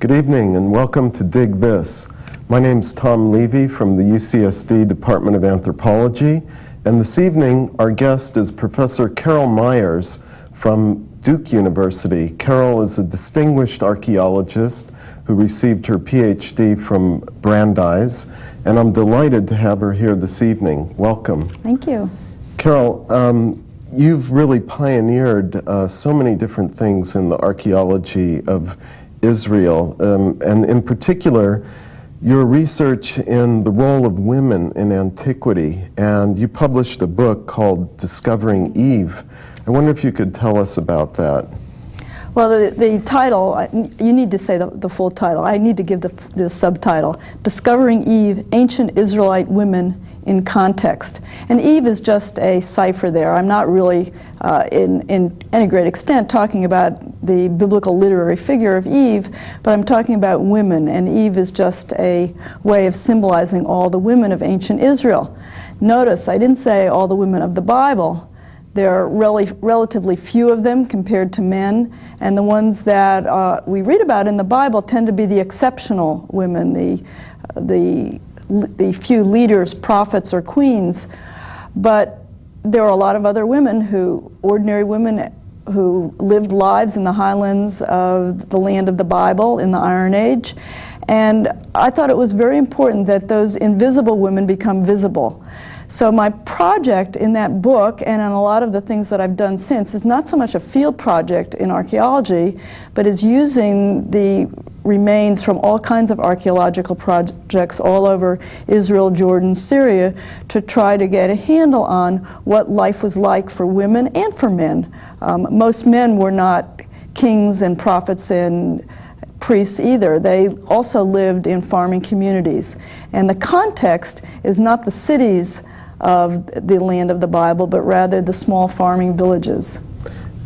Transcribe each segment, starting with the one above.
Good evening and welcome to Dig This. My name's Tom Levy from the UCSD Department of Anthropology, and this evening our guest is Professor Carol Meyers from Duke University. Carol is a distinguished archaeologist who received her PhD from Brandeis, and I'm delighted to have her here this evening. Welcome. Thank you. Carol, you've really pioneered so many different things in the archaeology of Israel, and in particular, your research in the role of women in antiquity, and you published a book called Discovering Eve. I wonder if you could tell us about that. Well, the title, you need to say the full title. I need to give the subtitle, Discovering Eve, Ancient Israelite Women in Context. And Eve is just a cipher there. I'm not really, in any great extent, talking about the biblical literary figure of Eve, but I'm talking about women, and Eve is just a way of symbolizing all the women of ancient Israel. Notice, I didn't say all the women of the Bible. There are relatively few of them compared to men, and the ones that we read about in the Bible tend to be the exceptional women, the few leaders, prophets, or queens. But there are a lot of other women, ordinary women, who lived lives in the highlands of the land of the Bible in the Iron Age. And I thought it was very important that those invisible women become visible. So my project in that book, and in a lot of the things that I've done since, is not so much a field project in archaeology, but is using the remains from all kinds of archaeological projects all over Israel, Jordan, Syria, to try to get a handle on what life was like for women and for men. Most men were not kings and prophets and priests either. They also lived in farming communities. And the context is not the cities of the land of the Bible, but rather the small farming villages.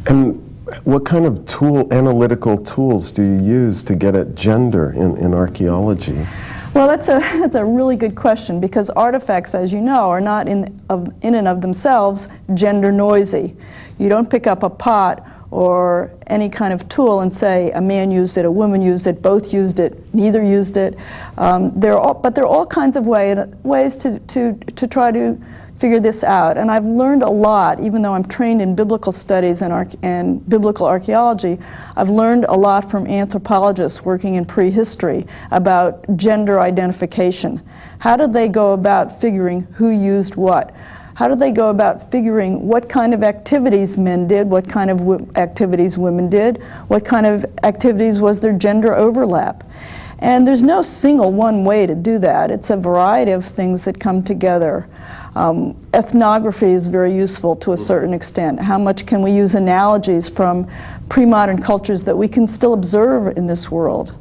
And what kind of analytical tools do you use to get at gender in archaeology? Well, that's a really good question, because artifacts, as you know, are not in and of themselves gender noisy. You don't pick up a pot or any kind of tool and say a man used it, a woman used it, both used it, neither used it. But there are all kinds of ways to try to figure this out. And I've learned a lot, even though I'm trained in biblical studies and biblical archaeology. I've learned a lot from anthropologists working in prehistory about gender identification. How did they go about figuring who used what? How do they go about figuring what kind of activities men did, what kind of activities women did, what kind of activities was their gender overlap? And there's no single one way to do that. It's a variety of things that come together. Ethnography is very useful to a certain extent. How much can we use analogies from pre-modern cultures that we can still observe in this world?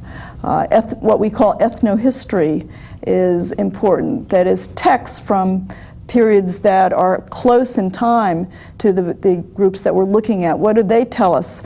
What we call ethnohistory is important. That is, texts from periods that are close in time to the groups that we're looking at. What do they tell us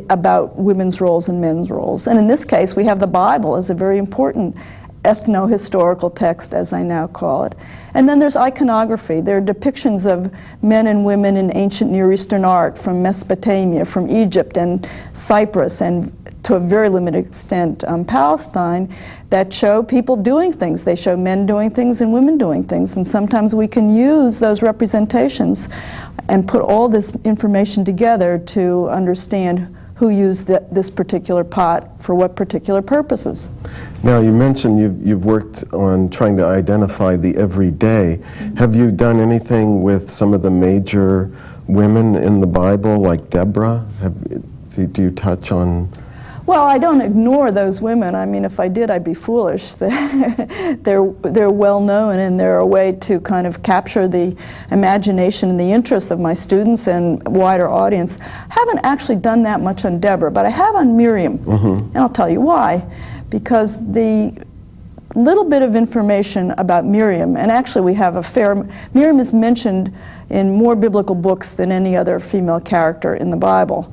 about women's roles and men's roles? And in this case, we have the Bible as a very important ethno-historical text, as I now call it. And then there's iconography. There are depictions of men and women in ancient Near Eastern art from Mesopotamia, from Egypt and Cyprus, and to a very limited extent Palestine, that show people doing things. They show men doing things and women doing things. And sometimes we can use those representations and put all this information together to understand who used this particular pot for what particular purposes. Now, you mentioned you've worked on trying to identify the everyday. Have you done anything with some of the major women in the Bible, like Deborah? Do you touch on? Well, I don't ignore those women. I mean, if I did, I'd be foolish. They're well known, and they're a way to kind of capture the imagination and the interests of my students and wider audience. I haven't actually done that much on Deborah, but I have on Miriam, and I'll tell you why. Because the little bit of information about Miriam, and actually we have Miriam is mentioned in more biblical books than any other female character in the Bible.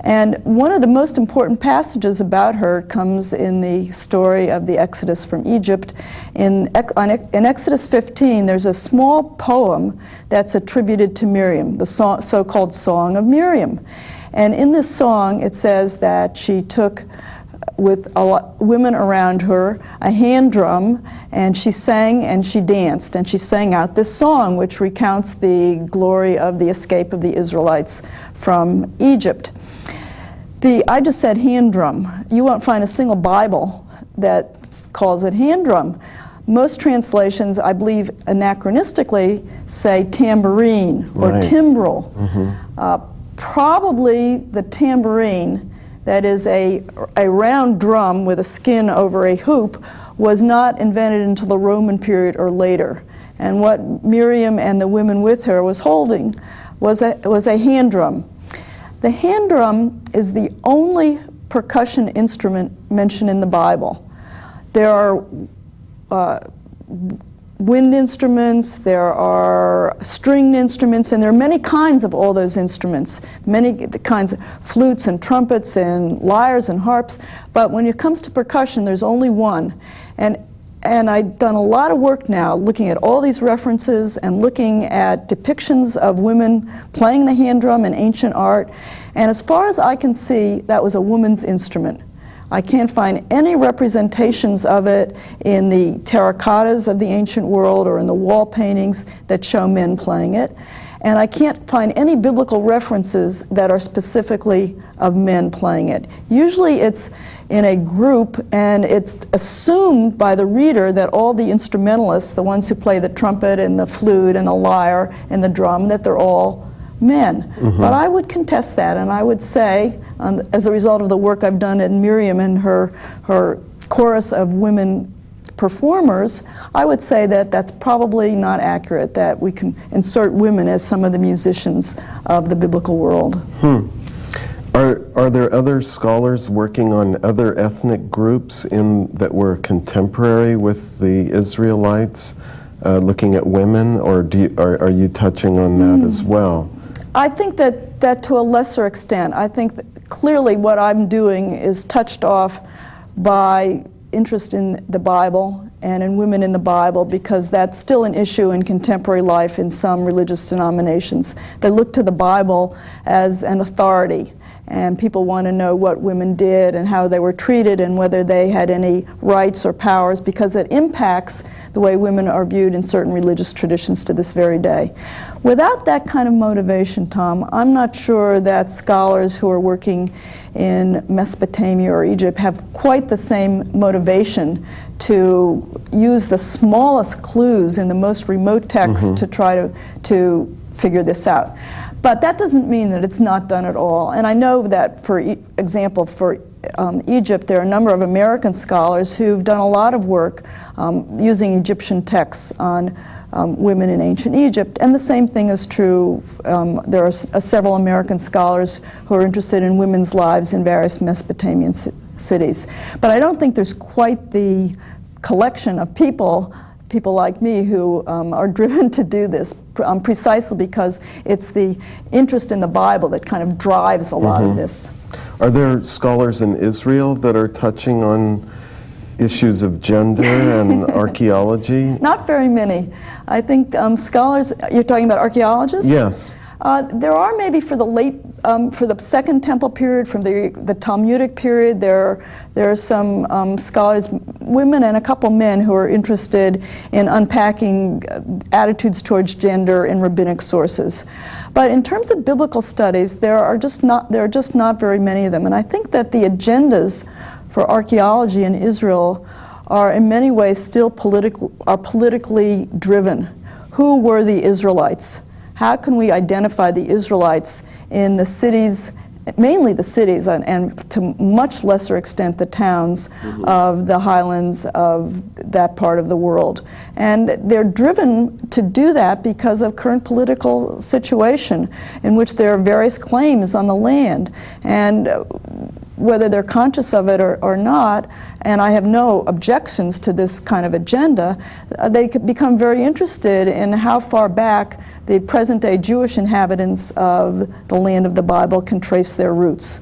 And one of the most important passages about her comes in the story of the Exodus from Egypt. In Exodus 15, there's a small poem that's attributed to Miriam, the so-called Song of Miriam. And in this song, it says that she took with women around her, a hand drum, and she sang and she danced, and she sang out this song which recounts the glory of the escape of the Israelites from Egypt. I just said hand drum. You won't find a single Bible that calls it hand drum. Most translations, I believe anachronistically, say tambourine or right. timbrel. Probably the tambourine, that is a round drum with a skin over a hoop, was not invented until the Roman period or later. And what Miriam and the women with her was holding was a hand drum. The hand drum is the only percussion instrument mentioned in the Bible. There are wind instruments, there are stringed instruments, and there are many kinds of all those instruments, many kinds of flutes and trumpets and lyres and harps, but when it comes to percussion, there's only one. And I've done a lot of work now looking at all these references and looking at depictions of women playing the hand drum in ancient art, and as far as I can see, that was a woman's instrument. I can't find any representations of it in the terracottas of the ancient world or in the wall paintings that show men playing it. And I can't find any biblical references that are specifically of men playing it. Usually it's in a group, and it's assumed by the reader that all the instrumentalists, the ones who play the trumpet and the flute and the lyre and the drum, that they're all men. But I would contest that, and I would say, as a result of the work I've done in Miriam and her chorus of women performers, I would say that that's probably not accurate, that we can insert women as some of the musicians of the biblical world. Are there other scholars working on other ethnic groups that were contemporary with the Israelites, looking at women, or are you touching on that as well? I think that to a lesser extent. I think that clearly what I'm doing is touched off by interest in the Bible and in women in the Bible, because that's still an issue in contemporary life in some religious denominations. They look to the Bible as an authority, and people want to know what women did and how they were treated and whether they had any rights or powers, because it impacts the way women are viewed in certain religious traditions to this very day. Without that kind of motivation, Tom, I'm not sure that scholars who are working in Mesopotamia or Egypt have quite the same motivation to use the smallest clues in the most remote texts to try to figure this out. But that doesn't mean that it's not done at all. And I know that, for example, for Egypt, there are a number of American scholars who've done a lot of work using Egyptian texts on women in ancient Egypt, and the same thing is true. There are several American scholars who are interested in women's lives in various Mesopotamian cities. But I don't think there's quite the collection of people like me who are driven to do this, precisely because it's the interest in the Bible that kind of drives a lot of this. Are there scholars in Israel that are touching on issues of gender and archaeology? Not very many. I think scholars, you're talking about archaeologists? Yes. There are maybe for the Second Temple period, from the Talmudic period, there are some scholars, women and a couple men, who are interested in unpacking attitudes towards gender in rabbinic sources. But in terms of biblical studies, there are just not very many of them. And I think that the agendas for archaeology in Israel are in many ways still politically driven. Who were the Israelites? How can we identify the Israelites in the cities, mainly the cities, and to much lesser extent the towns of the highlands of that part of the world? And they're driven to do that because of current political situation in which there are various claims on the land. And whether they're conscious of it or not, and I have no objections to this kind of agenda, they could become very interested in how far back the present-day Jewish inhabitants of the land of the Bible can trace their roots.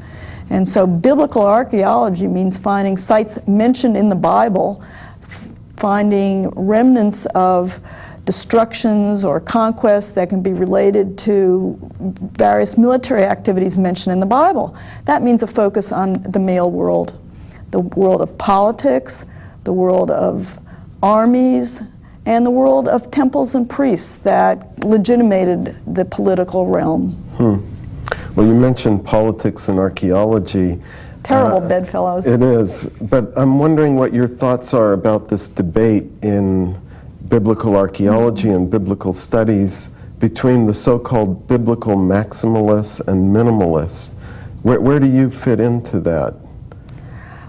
And so biblical archaeology means finding sites mentioned in the Bible, finding remnants of destructions or conquests that can be related to various military activities mentioned in the Bible. That means a focus on the male world, the world of politics, the world of armies, and the world of temples and priests that legitimated the political realm. Well, you mentioned politics and archaeology. Terrible bedfellows. It is, but I'm wondering what your thoughts are about this debate in biblical archaeology and biblical studies between the so-called biblical maximalists and minimalists. Where do you fit into that?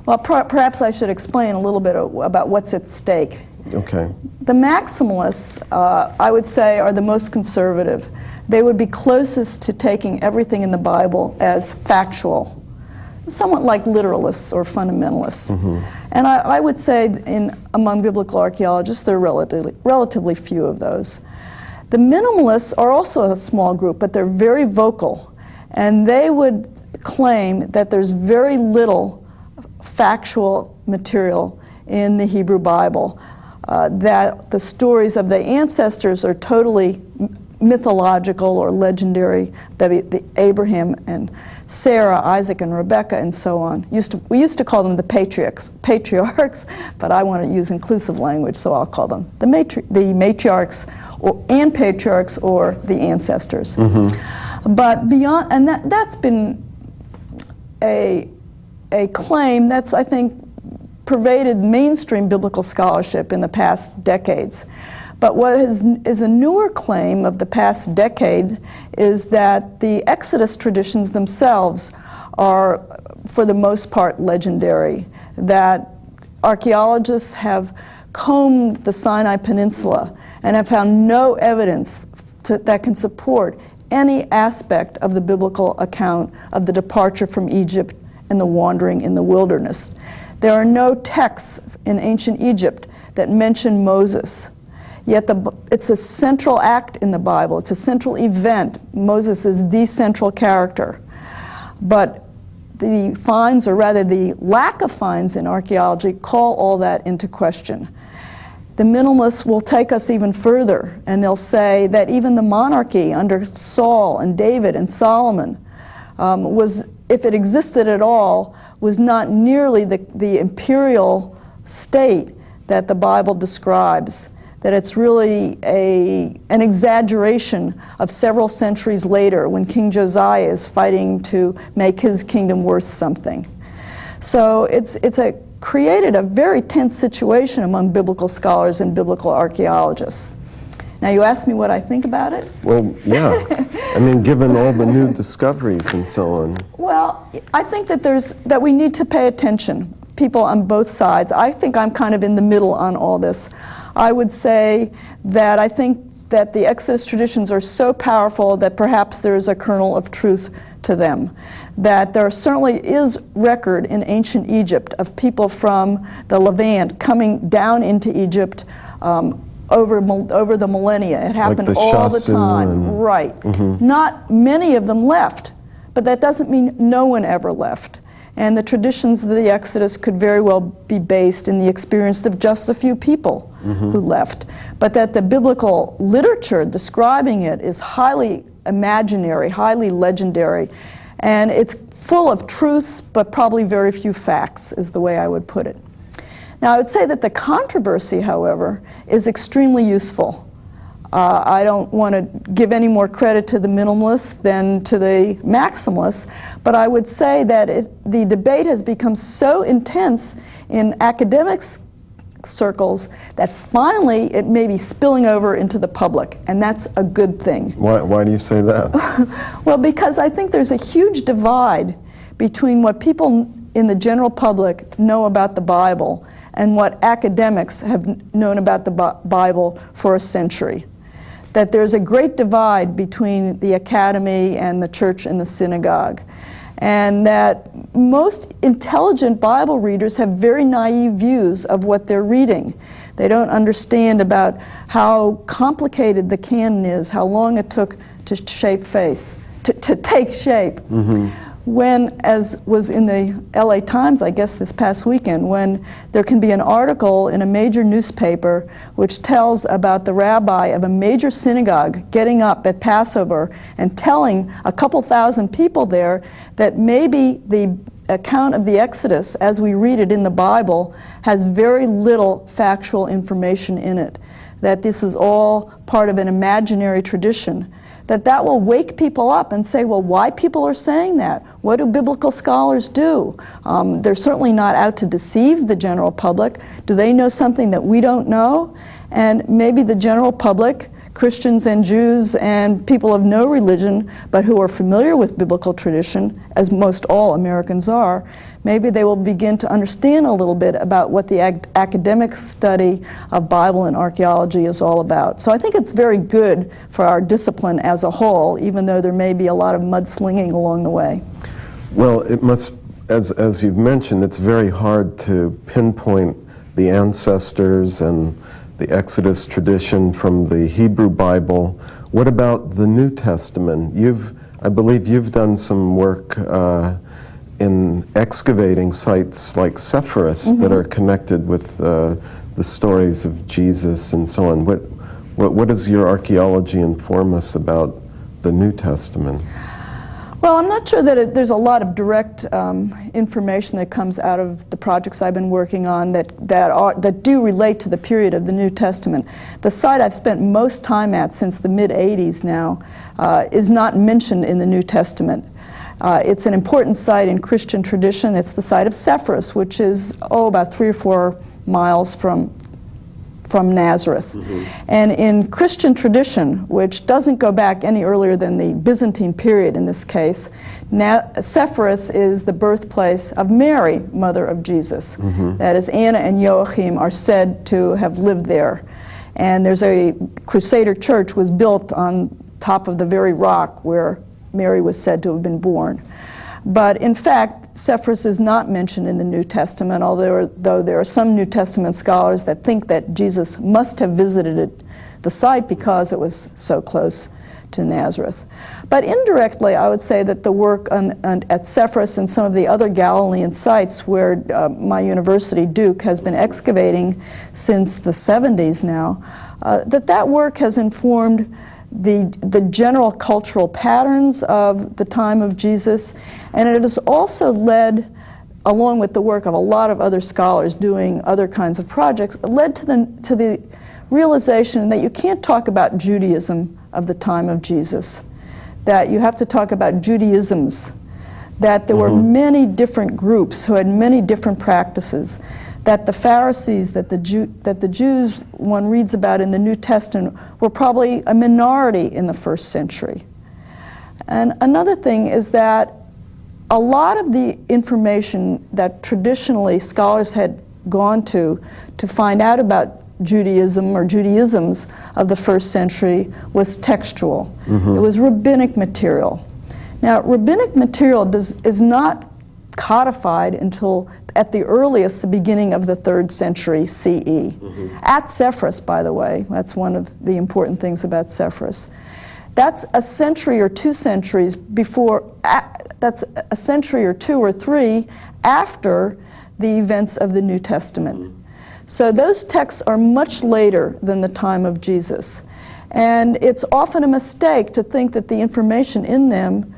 Well, perhaps I should explain a little bit about what's at stake. Okay. The maximalists, I would say, are the most conservative. They would be closest to taking everything in the Bible as factual, somewhat like literalists or fundamentalists. And I would say among biblical archaeologists, there are relatively few of those. The minimalists are also a small group, but they're very vocal. And they would claim that there's very little factual material in the Hebrew Bible, that the stories of the ancestors are totally mythological or legendary, the Abraham and Sarah, Isaac and Rebecca and so on. We used to call them the patriarchs, but I want to use inclusive language, so I'll call them the matriarchs and patriarchs, or the ancestors. But beyond, and that's been a claim that's, I think, pervaded mainstream biblical scholarship in the past decades. But what is a newer claim of the past decade is that the Exodus traditions themselves are, for the most part, legendary, that archaeologists have combed the Sinai Peninsula and have found no evidence that can support any aspect of the biblical account of the departure from Egypt and the wandering in the wilderness. There are no texts in ancient Egypt that mention Moses. Yet it's a central act in the Bible. It's a central event. Moses is the central character. But the finds, or rather the lack of finds in archaeology, call all that into question. The minimalists will take us even further, and they'll say that even the monarchy under Saul and David and Solomon was, if it existed at all, was not nearly the imperial state that the Bible describes. That it's really an exaggeration of several centuries later when King Josiah is fighting to make his kingdom worth something. So it's created a very tense situation among biblical scholars and biblical archaeologists. Now, you asked me what I think about it? Well, yeah. I mean, given all the new discoveries and so on. Well, I think that we need to pay attention, people on both sides. I think I'm kind of in the middle on all this. I would say that I think that the Exodus traditions are so powerful that perhaps there is a kernel of truth to them. That there certainly is record in ancient Egypt of people from the Levant coming down into Egypt over the millennia. It happened like all the time. Right. Not many of them left, but that doesn't mean no one ever left. And the traditions of the Exodus could very well be based in the experience of just a few people who left. But that the biblical literature describing it is highly imaginary, highly legendary, and it's full of truths, but probably very few facts, is the way I would put it. Now, I would say that the controversy, however, is extremely useful. I don't want to give any more credit to the minimalists than to the maximalists, but I would say that the debate has become so intense in academics circles that finally it may be spilling over into the public, and that's a good thing. Why do you say that? Well, because I think there's a huge divide between what people in the general public know about the Bible and what academics have known about the Bible for a century. That there's a great divide between the academy and the church and the synagogue. And that most intelligent Bible readers have very naive views of what they're reading. They don't understand about how complicated the canon is, how long it took to take shape. When, as was in the LA Times, I guess this past weekend, when there can be an article in a major newspaper which tells about the rabbi of a major synagogue getting up at Passover and telling a couple thousand people there that maybe the account of the Exodus, as we read it in the Bible, has very little factual information in it, that this is all part of an imaginary tradition, that will wake people up and say, well, why people are saying that? What do biblical scholars do? They're certainly not out to deceive the general public. Do they know something that we don't know? And maybe the general public, Christians and Jews and people of no religion, but who are familiar with biblical tradition, as most all Americans are, maybe they will begin to understand a little bit about what the academic study of Bible and archaeology is all about. So I think it's very good for our discipline as a whole, even though there may be a lot of mudslinging along the way. Well, it must, as you've mentioned, it's very hard to pinpoint the ancestors and the Exodus tradition from the Hebrew Bible. What about the New Testament? I believe you've done some work in excavating sites like Sepphoris that are connected with the stories of Jesus and so on. What does your archaeology inform us about the New Testament? Well, I'm not sure that there's a lot of direct information that comes out of the projects I've been working on that do relate to the period of the New Testament. The site I've spent most time at since the mid-'80s now is not mentioned in the New Testament. It's an important site in Christian tradition. It's the site of Sepphoris, which is about 3 or 4 miles from Nazareth. And in Christian tradition, which doesn't go back any earlier than the Byzantine period in this case, Sepphoris is the birthplace of Mary, mother of Jesus. That is, Anna and Joachim are said to have lived there. And there's a Crusader church was built on top of the very rock where Mary was said to have been born. But in fact, Sepphoris is not mentioned in the New Testament, although there are some New Testament scholars that think that Jesus must have visited the site because it was so close to Nazareth. But indirectly, I would say that the work at Sepphoris and some of the other Galilean sites where my university, Duke, has been excavating since the 70s now, that work has informed the general cultural patterns of the time of Jesus, and it has also led, along with the work of a lot of other scholars doing other kinds of projects, led to the realization that you can't talk about Judaism of the time of Jesus, that you have to talk about Judaisms, that there were many different groups who had many different practices, that the Pharisees, that the Jews one reads about in the New Testament were probably a minority in the first century. And another thing is that a lot of the information that traditionally scholars had gone to find out about Judaism or Judaisms of the first century was textual. It was rabbinic material. Now, rabbinic material is not codified until at the earliest, the beginning of the 3rd century CE. At Sepphoris, by the way, that's one of the important things about Sepphoris. That's a century or 2 centuries before, that's a century or 2 or 3 after the events of the New Testament. So those texts are much later than the time of Jesus. And it's often a mistake to think that the information in them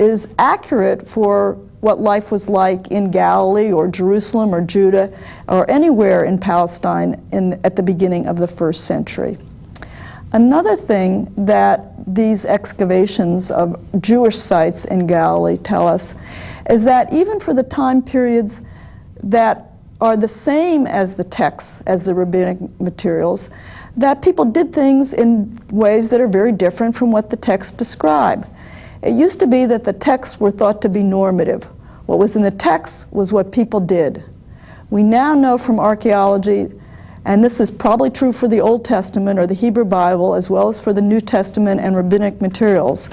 is accurate for what life was like in Galilee or Jerusalem or Judah or anywhere in Palestine at the beginning of the 1st century. Another thing that these excavations of Jewish sites in Galilee tell us is that even for the time periods that are the same as the texts, as the rabbinic materials, that people did things in ways that are very different from what the texts describe. It used to be that the texts were thought to be normative. What was in the text was what people did. We now know from archaeology, and this is probably true for the Old Testament or the Hebrew Bible as well as for the New Testament and rabbinic materials,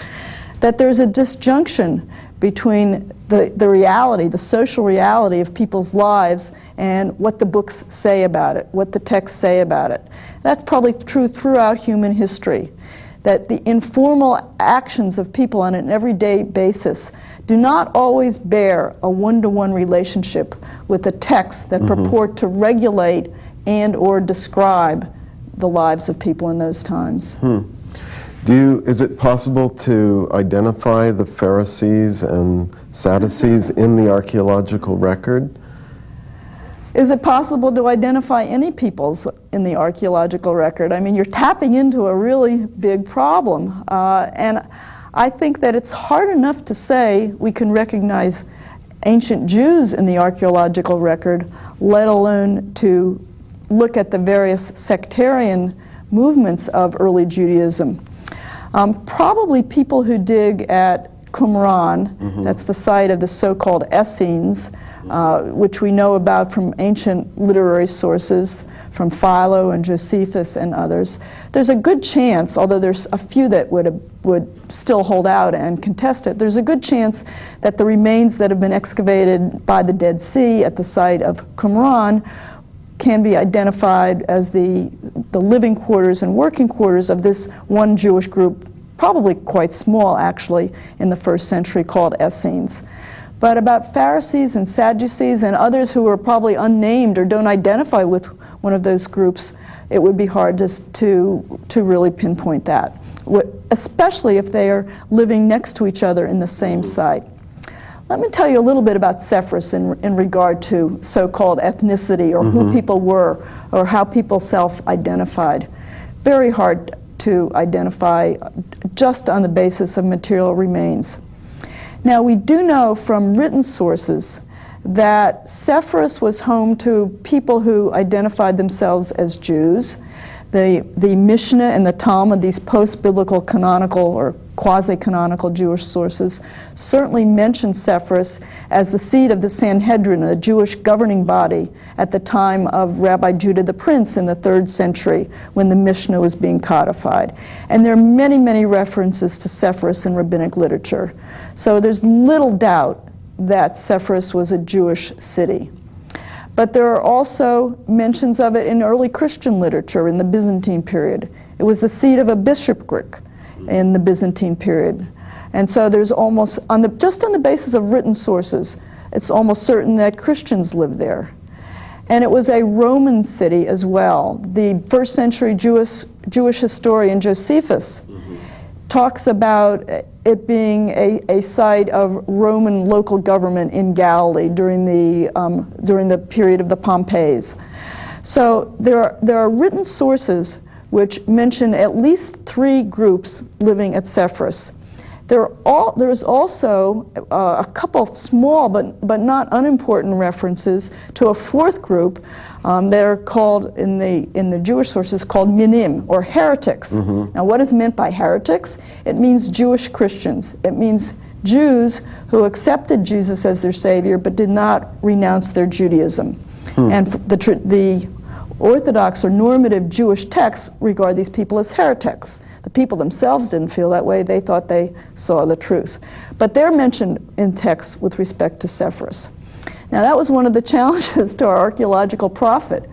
that there's a disjunction between the reality, the social reality of people's lives and what the books say about it, what the texts say about it. That's probably true throughout human history, that the informal actions of people on an everyday basis do not always bear a one-to-one relationship with the texts that purport to regulate and or describe the lives of people in those times. Is it possible to identify the Pharisees and Sadducees in the archaeological record? Is it possible to identify any peoples in the archaeological record? I mean, you're tapping into a really big problem. And I think that it's hard enough to say we can recognize ancient Jews in the archaeological record, let alone to look at the various sectarian movements of early Judaism. Probably people who dig at Qumran, that's the site of the so-called Essenes, which we know about from ancient literary sources, from Philo and Josephus and others. There's a good chance, although there's a few that would still hold out and contest it, there's a good chance that the remains that have been excavated by the Dead Sea at the site of Qumran can be identified as the living quarters and working quarters of this one Jewish group, probably quite small actually, in the first century, called Essenes. But about Pharisees and Sadducees and others who are probably unnamed or don't identify with one of those groups, it would be hard to really pinpoint that, especially if they are living next to each other in the same site. Let me tell you a little bit about Sepphoris in regard to so-called ethnicity, or who people were, or how people self-identified. Very hard to identify just on the basis of material remains. Now, we do know from written sources that Sepphoris was home to people who identified themselves as Jews. The Mishnah and the Talmud, these post-biblical canonical or quasi-canonical Jewish sources, certainly mention Sepphoris as the seat of the Sanhedrin, a Jewish governing body at the time of Rabbi Judah the Prince in the 3rd century when the Mishnah was being codified. And there are many, many references to Sepphoris in rabbinic literature. So there's little doubt that Sepphoris was a Jewish city. But there are also mentions of it in early Christian literature in the Byzantine period. It was the seat of a bishopric in the Byzantine period. And so there's almost, just on the basis of written sources, it's almost certain that Christians lived there. And it was a Roman city as well. The 1st century Jewish historian Josephus talks about it being a site of Roman local government in Galilee during the period of the Pompeys. So there are written sources which mention at least 3 groups living at Sepphoris. There's also a couple of small but not unimportant references to a 4th group that are called in the Jewish sources called minim, or heretics. Now, what is meant by heretics? It means Jewish Christians. It means Jews who accepted Jesus as their Savior but did not renounce their Judaism. And the Orthodox or normative Jewish texts regard these people as heretics. The people themselves didn't feel that way. They thought they saw the truth. But they're mentioned in texts with respect to Sepphoris. Now, that was one of the challenges to our archaeological project.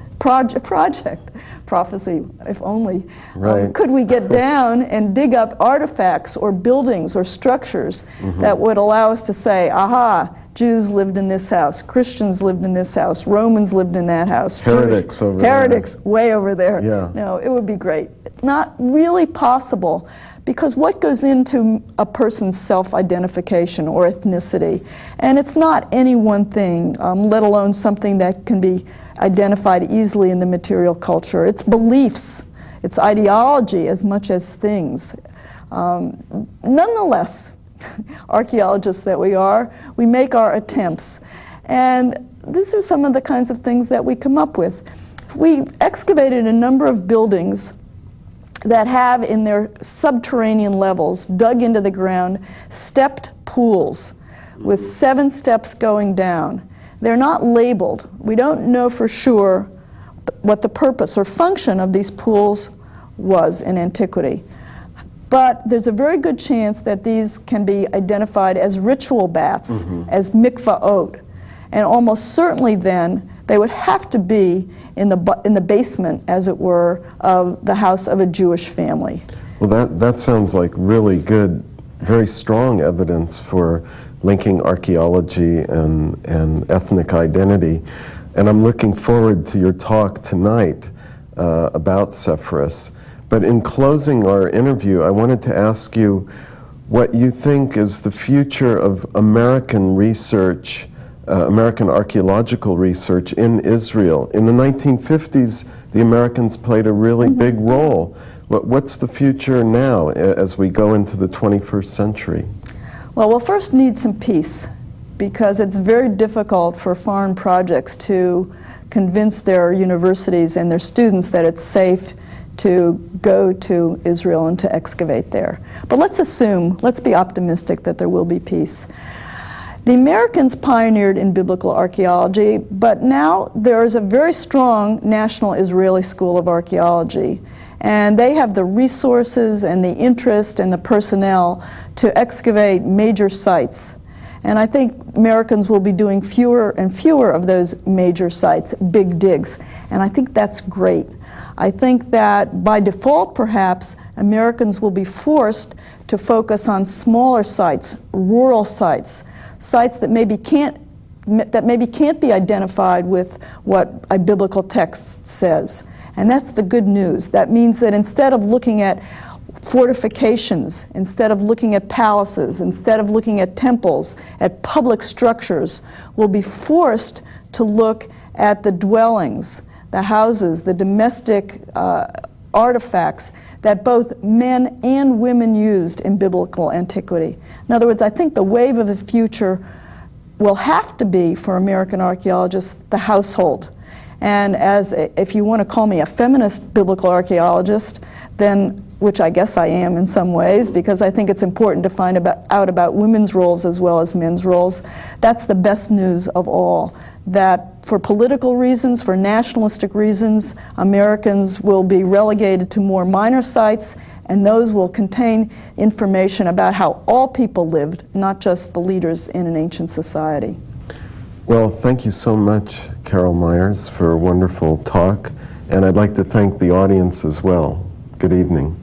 Prophecy, if only. Right. Could we get down and dig up artifacts or buildings or structures that would allow us to say, aha, Jews lived in this house, Christians lived in this house, Romans lived in that house. Heretics over there. Heretics way over there. Yeah. No, it would be great. Not really possible, because what goes into a person's self-identification or ethnicity? And it's not any one thing, let alone something that can be identified easily in the material culture. It's beliefs, it's ideology as much as things. Nonetheless, archaeologists that we are, we make our attempts. And these are some of the kinds of things that we come up with. We excavated a number of buildings that have in their subterranean levels, dug into the ground, stepped pools with 7 steps going down. They're not labeled. We don't know for sure what the purpose or function of these pools was in antiquity. But there's a very good chance that these can be identified as ritual baths, as mikvaot. And almost certainly then, they would have to be in the basement, as it were, of the house of a Jewish family. Well, that sounds like really good, very strong evidence for linking archaeology and ethnic identity. And I'm looking forward to your talk tonight about Sepphoris. But in closing our interview, I wanted to ask you what you think is the future of American research, American archaeological research in Israel. In the 1950s, the Americans played a really big role. What's the future now as we go into the 21st century? Well, we'll first need some peace, because it's very difficult for foreign projects to convince their universities and their students that it's safe to go to Israel and to excavate there. But let's be optimistic that there will be peace. The Americans pioneered in biblical archaeology, but now there is a very strong national Israeli school of archaeology, and they have the resources and the interest and the personnel to excavate major sites. And I think Americans will be doing fewer and fewer of those major sites, big digs, and I think that's great. I think that by default, perhaps, Americans will be forced to focus on smaller sites, rural sites, sites that maybe can't be identified with what a biblical text says. And that's the good news. That means that instead of looking at fortifications, instead of looking at palaces, instead of looking at temples, at public structures, we'll be forced to look at the dwellings, the houses, the domestic artifacts that both men and women used in biblical antiquity. In other words, I think the wave of the future will have to be, for American archaeologists, the household. And if you want to call me a feminist biblical archaeologist, then, which I guess I am in some ways, because I think it's important to find out about women's roles as well as men's roles, that's the best news of all. That for political reasons, for nationalistic reasons, Americans will be relegated to more minor sites, and those will contain information about how all people lived, not just the leaders in an ancient society. Well, thank you so much, Carol Meyers, for a wonderful talk, and I'd like to thank the audience as well. Good evening.